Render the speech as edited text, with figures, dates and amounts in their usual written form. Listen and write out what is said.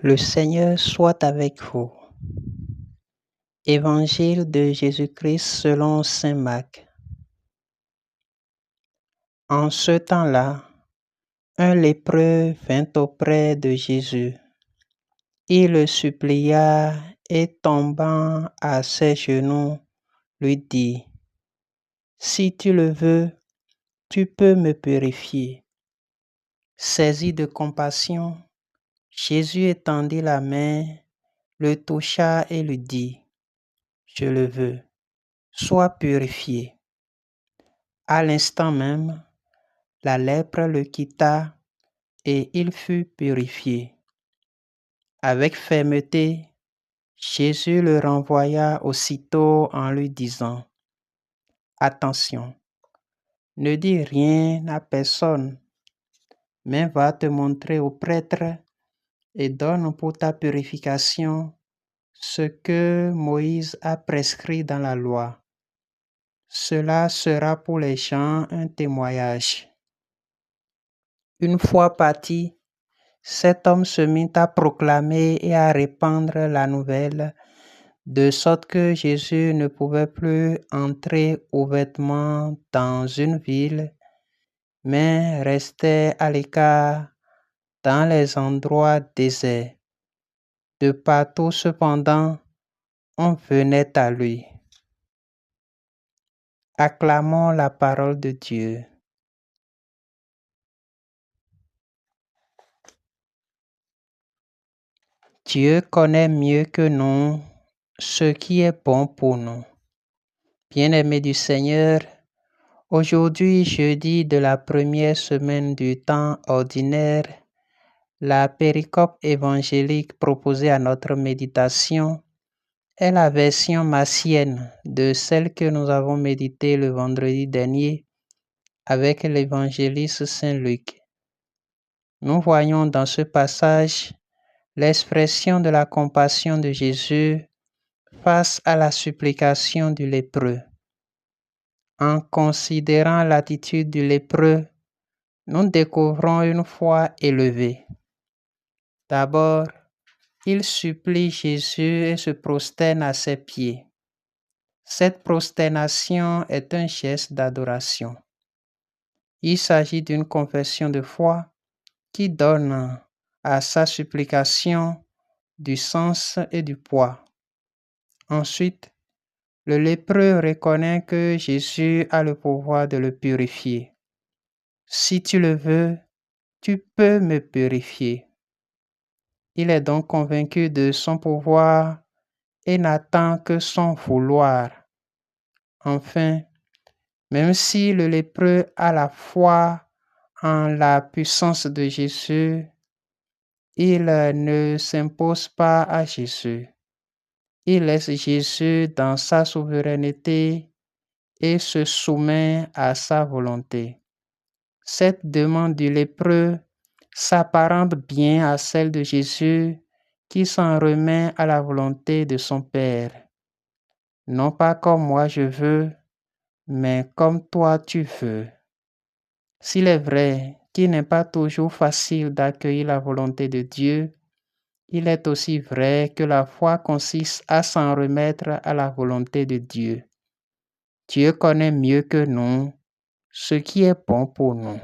Le Seigneur soit avec vous. Évangile de Jésus-Christ selon saint Marc. En ce temps-là, un lépreux vint auprès de Jésus. Il le supplia et tombant à ses genoux, lui dit, « Si tu le veux, tu peux me purifier. » Saisi de compassion, Jésus étendit la main, le toucha et lui dit, « Je le veux, sois purifié. » À l'instant même, la lèpre le quitta et il fut purifié. Avec fermeté, Jésus le renvoya aussitôt en lui disant, « Attention, ne dis rien à personne, mais va te montrer au prêtre et donne pour ta purification ce que Moïse a prescrit dans la loi. Cela sera pour les gens un témoignage. » Une fois parti, cet homme se mit à proclamer et à répandre la nouvelle, de sorte que Jésus ne pouvait plus entrer ouvertement dans une ville, mais restait à l'écart dans les endroits déserts. De partout cependant, on venait à lui. Acclamons la parole de Dieu. Dieu connaît mieux que nous ce qui est bon pour nous. Bien-aimés du Seigneur, aujourd'hui, jeudi de la première semaine du temps ordinaire, la péricope évangélique proposée à notre méditation est la version martienne de celle que nous avons méditée le vendredi dernier avec l'évangéliste Saint Luc. Nous voyons dans ce passage l'expression de la compassion de Jésus face à la supplication du lépreux. En considérant l'attitude du lépreux, nous découvrons une foi élevée. D'abord, il supplie Jésus et se prosterne à ses pieds. Cette prosternation est un geste d'adoration. Il s'agit d'une confession de foi qui donne à sa supplication du sens et du poids. Ensuite, le lépreux reconnaît que Jésus a le pouvoir de le purifier. « Si tu le veux, tu peux me purifier. » Il est donc convaincu de son pouvoir et n'attend que son vouloir. Enfin, même si le lépreux a la foi en la puissance de Jésus, il ne s'impose pas à Jésus. Il laisse Jésus dans sa souveraineté et se soumet à sa volonté. Cette demande du lépreux s'apparente bien à celle de Jésus qui s'en remet à la volonté de son Père. Non pas comme moi je veux, mais comme toi tu veux. S'il est vrai qu'il n'est pas toujours facile d'accueillir la volonté de Dieu, il est aussi vrai que la foi consiste à s'en remettre à la volonté de Dieu. Dieu connaît mieux que nous ce qui est bon pour nous.